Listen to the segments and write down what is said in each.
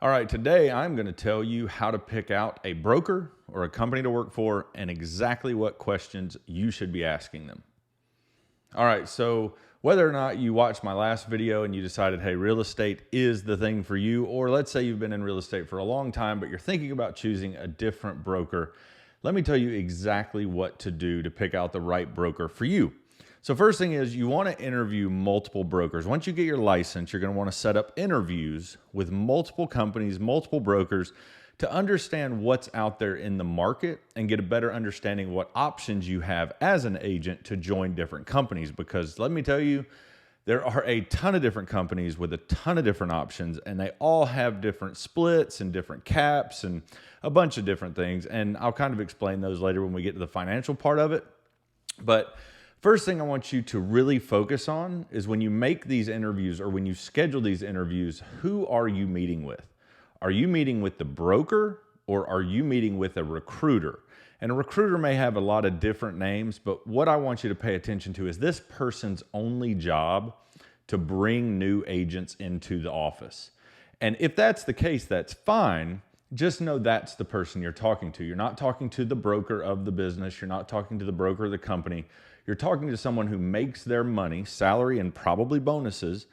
All right, today I'm going to tell you how to pick out a broker or a company to work for and exactly what questions you should be asking them. All right, so whether or not you watched my last video and you decided, hey, real estate is the thing for you, or let's say you've been in real estate for a long time, but you're thinking about choosing a different broker, let me tell you exactly what to do to pick out the right broker for you. So first thing is you want to interview multiple brokers. Once you get your license, you're going to want to set up interviews with multiple companies, multiple brokers to understand what's out there in the market and get a better understanding what options you have as an agent to join different companies. Because let me tell you, there are a ton of different companies with a ton of different options, and they all have different splits and different caps and a bunch of different things. And I'll kind of explain those later when we get to the financial part of it. But first thing I want you to really focus on is when you make these interviews or when you schedule these interviews, who are you meeting with? Are you meeting with the broker or are you meeting with a recruiter? And a recruiter may have a lot of different names, but what I want you to pay attention to is this person's only job to bring new agents into the office. And if that's the case, that's fine. Just know that's the person you're talking to. You're not talking to the broker of the business. You're not talking to the broker of the company. You're talking to someone who makes their money, salary and probably bonuses,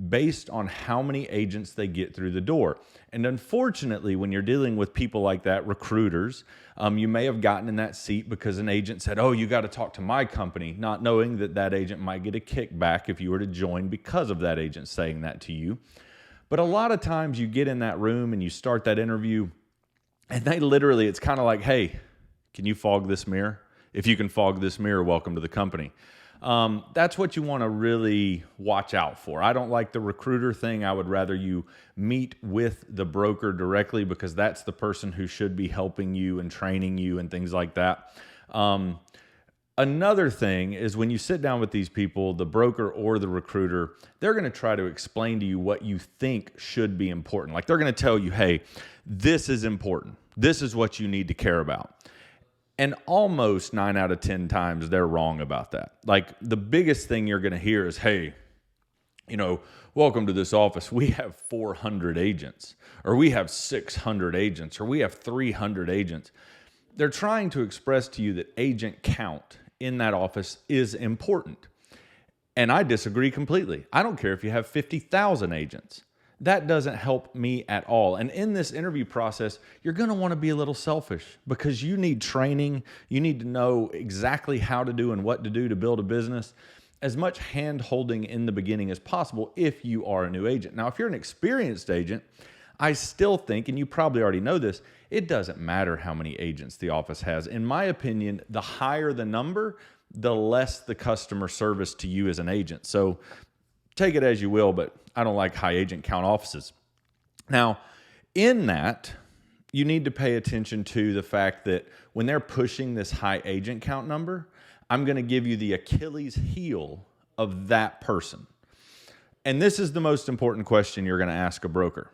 based on how many agents they get through the door. And unfortunately, when you're dealing with people like that, recruiters, you may have gotten in that seat because an agent said, oh, you got to talk to my company, not knowing that that agent might get a kickback if you were to join because of that agent saying that to you. But a lot of times you get in that room and you start that interview and they literally, it's kind of like, hey, can you fog this mirror? If you can fog this mirror, welcome to the company. That's what you want to really watch out for. I don't like the recruiter thing. I would rather you meet with the broker directly because that's the person who should be helping you and training you and things like that. Another thing is when you sit down with these people, the broker or the recruiter, they're going to try to explain to you what you think should be important. Like they're going to tell you, hey, this is important. This is what you need to care about. And almost 9 out of 10 times they're wrong about that. Like the biggest thing you're going to hear is, hey, welcome to this office. We have 400 agents, or we have 600 agents, or we have 300 agents. They're trying to express to you that agent count in that office is important. And I disagree completely. I don't care if you have 50,000 agents. That doesn't help me at all. And in this interview process, you're going to want to be a little selfish because you need training. You need to know exactly how to do and what to do to build a business. As much hand holding in the beginning as possible if you are a new agent. Now, if you're an experienced agent, I still think, and you probably already know this, it doesn't matter how many agents the office has. In my opinion, the higher the number, the less the customer service to you as an agent. So take it as you will, but I don't like high agent count offices. Now, in that, you need to pay attention to the fact that when they're pushing this high agent count number, I'm going to give you the Achilles heel of that person. And this is the most important question you're going to ask a broker.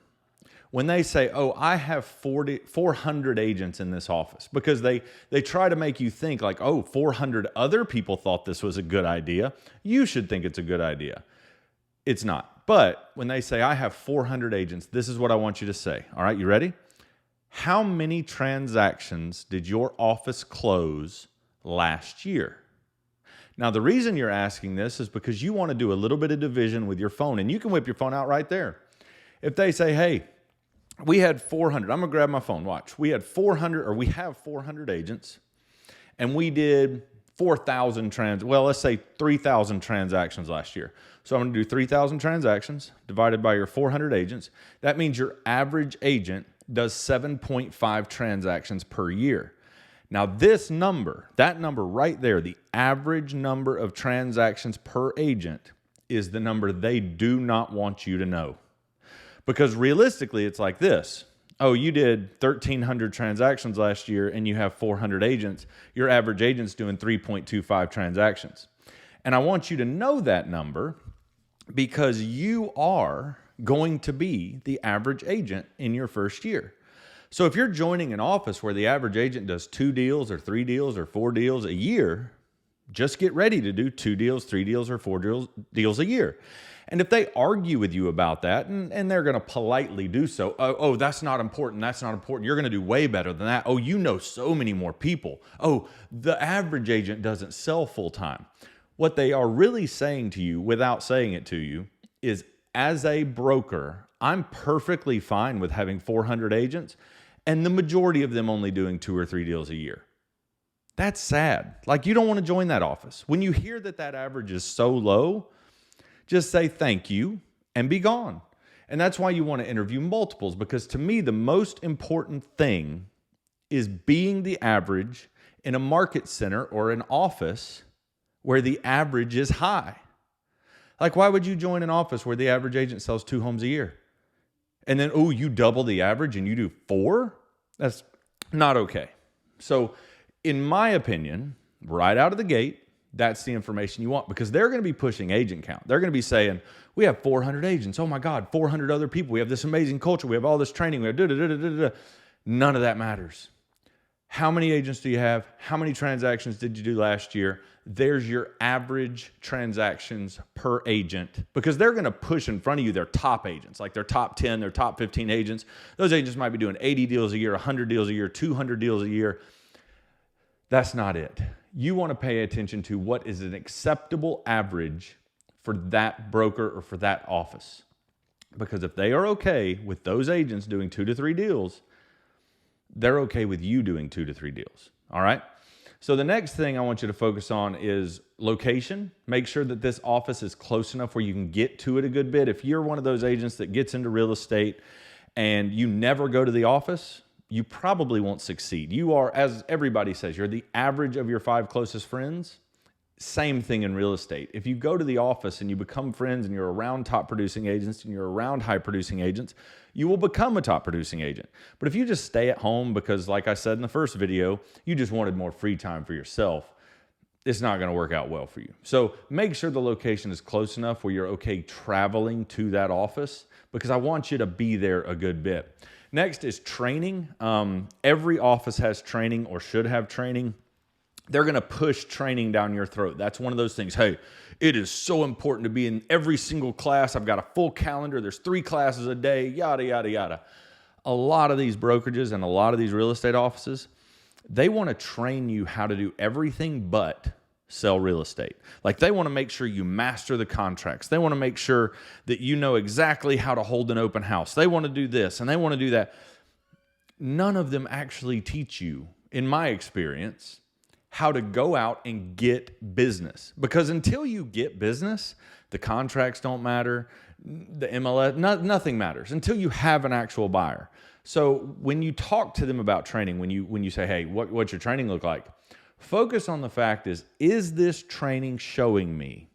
When they say, oh, I have 400 agents in this office, because they try to make you think like, oh, 400 other people thought this was a good idea. You should think it's a good idea. It's not. But when they say, I have 400 agents, this is what I want you to say. All right, you ready? How many transactions did your office close last year? Now, the reason you're asking this is because you want to do a little bit of division with your phone, and you can whip your phone out right there. If they say, hey, we had 400, I'm going to grab my phone, watch. We have 400 agents, and we did 4,000 let's say 3,000 transactions last year. So I'm going to do 3,000 transactions divided by your 400 agents. That means your average agent does 7.5 transactions per year. Now this number, that number right there, the average number of transactions per agent is the number they do not want you to know. Because realistically, it's like this. Oh, you did 1,300 transactions last year and you have 400 agents. Your average agent's doing 3.25 transactions. And I want you to know that number because you are going to be the average agent in your first year. So if you're joining an office where the average agent does 2 deals or 3 deals or 4 deals a year, just get ready to do 2 deals, 3 deals, or 4 deals a year. And if they argue with you about that, and they're going to politely do so, oh, that's not important. That's not important. You're going to do way better than that. Oh, you know so many more people. Oh, the average agent doesn't sell full time. What they are really saying to you without saying it to you is, as a broker, I'm perfectly fine with having 400 agents and the majority of them only doing 2 or 3 deals a year. That's sad. Like, you don't want to join that office. When you hear that that average is so low, just say thank you and be gone. And that's why you want to interview multiples, because to me, the most important thing is being the average in a market center or an office where the average is high. Like, why would you join an office where the average agent sells 2 homes a year? And then, oh, you double the average and you do 4? That's not okay. So in my opinion, right out of the gate, that's the information you want, because they're going to be pushing agent count. They're going to be saying, we have 400 agents. Oh my God, 400 other people. We have this amazing culture. We have all this training. We have da-da-da-da-da-da. None of that matters. How many agents do you have? How many transactions did you do last year? There's your average transactions per agent, because they're going to push in front of you their top agents, like their top 10, their top 15 agents. Those agents might be doing 80 deals a year, 100 deals a year, 200 deals a year. That's not it. You want to pay attention to what is an acceptable average for that broker or for that office. Because if they are okay with those agents doing 2 to 3 deals, they're okay with you doing 2 to 3 deals. All right? So the next thing I want you to focus on is location. Make sure that this office is close enough where you can get to it a good bit. If you're one of those agents that gets into real estate and you never go to the office, you probably won't succeed. You are, as everybody says, you're the average of your 5 closest friends. Same thing in real estate. If you go to the office and you become friends and you're around top producing agents and you're around high producing agents, you will become a top producing agent. But if you just stay at home because, like I said in the first video, you just wanted more free time for yourself, it's not going to work out well for you. So make sure the location is close enough where you're okay traveling to that office, because I want you to be there a good bit. Next is training. Every office has training or should have training. They're going to push training down your throat. That's one of those things. Hey, it is so important to be in every single class. I've got a full calendar. There's 3 classes a day, yada, yada, yada. A lot of these brokerages and a lot of these real estate offices, they want to train you how to do everything but sell real estate. Like, they want to make sure you master the contracts. They want to make sure that you know exactly how to hold an open house. They want to do this and they want to do that. None of them actually teach you, in my experience, how to go out and get business. Because until you get business, the contracts don't matter, the MLS, nothing matters until you have an actual buyer. So when you talk to them about training, when you say, hey, what's your training look like? Focus on the fact is this training showing me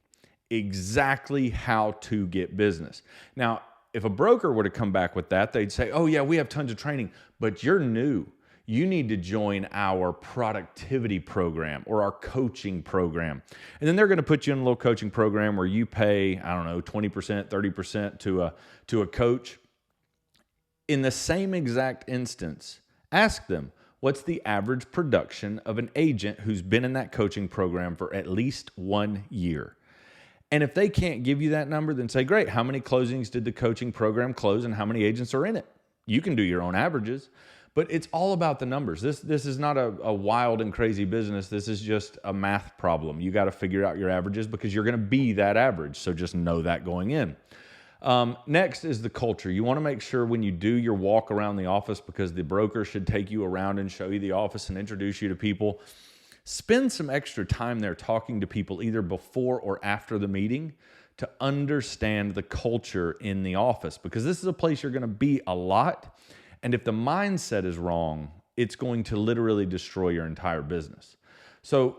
exactly how to get business? Now, if a broker were to come back with that, they'd say, oh yeah, we have tons of training, but you're new. You need to join our productivity program or our coaching program. And then they're going to put you in a little coaching program where you pay, I don't know, 20%, 30% to a coach. In the same exact instance, ask them, what's the average production of an agent who's been in that coaching program for at least 1 year? And if they can't give you that number, then say, great, how many closings did the coaching program close and how many agents are in it? You can do your own averages, but it's all about the numbers. This is not a wild and crazy business. This is just a math problem. You got to figure out your averages because you're going to be that average. So just know that going in. Next is the culture. You want to make sure when you do your walk around the office, because the broker should take you around and show you the office and introduce you to people, spend some extra time there talking to people either before or after the meeting to understand the culture in the office, because this is a place you're going to be a lot. And if the mindset is wrong, it's going to literally destroy your entire business. So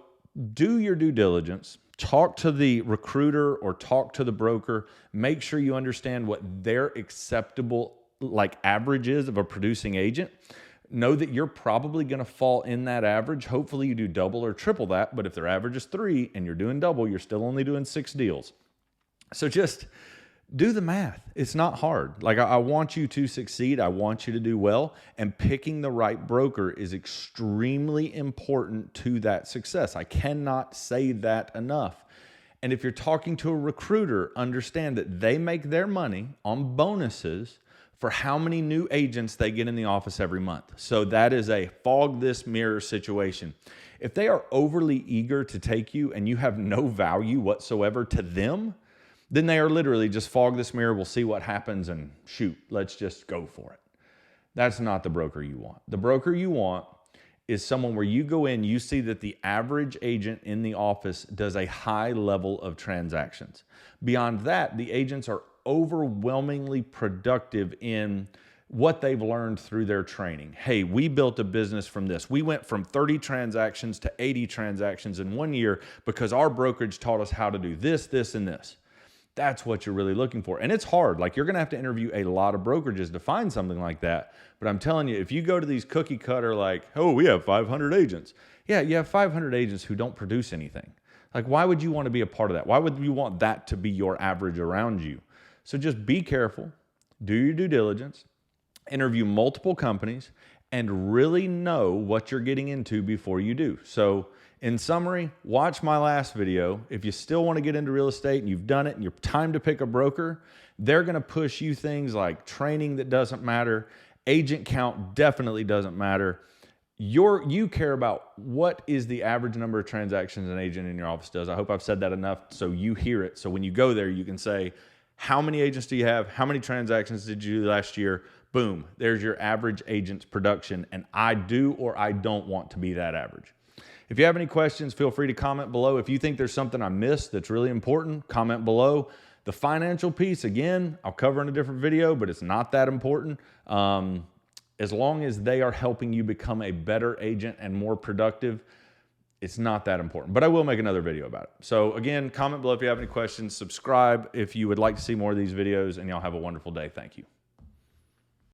do your due diligence. Talk to the recruiter or talk to the broker. Make sure you understand what their acceptable average is of a producing agent. Know that you're probably going to fall in that average. Hopefully you do double or triple that. But if their average is 3 and you're doing double, you're still only doing 6 deals. So just do the math. It's not hard. I want you to succeed. I want you to do well. And picking the right broker is extremely important to that success. I cannot say that enough. And if you're talking to a recruiter, understand that they make their money on bonuses for how many new agents they get in the office every month. So that is a fog this mirror situation. If they are overly eager to take you and you have no value whatsoever to them, then they are literally just fog this mirror, we'll see what happens and shoot, let's just go for it. That's not the broker you want. The broker you want is someone where you go in, you see that the average agent in the office does a high level of transactions. Beyond that, the agents are overwhelmingly productive in what they've learned through their training. Hey, we built a business from this. We went from 30 transactions to 80 transactions in 1 year because our brokerage taught us how to do this, this, and this. That's what you're really looking for. And it's hard. Like, you're going to have to interview a lot of brokerages to find something like that. But I'm telling you, if you go to these cookie cutter, like, oh, we have 500 agents. Yeah, you have 500 agents who don't produce anything. Like, why would you want to be a part of that? Why would you want that to be your average around you? So just be careful, do your due diligence, interview multiple companies, and really know what you're getting into before you do. So in summary, watch my last video. If you still want to get into real estate and you've done it and you're time to pick a broker, they're going to push you things like training that doesn't matter. Agent count definitely doesn't matter. You care about what is the average number of transactions an agent in your office does. I hope I've said that enough so you hear it. So when you go there, you can say, how many agents do you have? How many transactions did you do last year? Boom, there's your average agent's production. And I do or I don't want to be that average. If you have any questions, feel free to comment below. If you think there's something I missed that's really important, comment below. The financial piece, again, I'll cover in a different video, but it's not that important. As long as they are helping you become a better agent and more productive, it's not that important. But I will make another video about it. So again, comment below if you have any questions. Subscribe if you would like to see more of these videos, and y'all have a wonderful day. Thank you.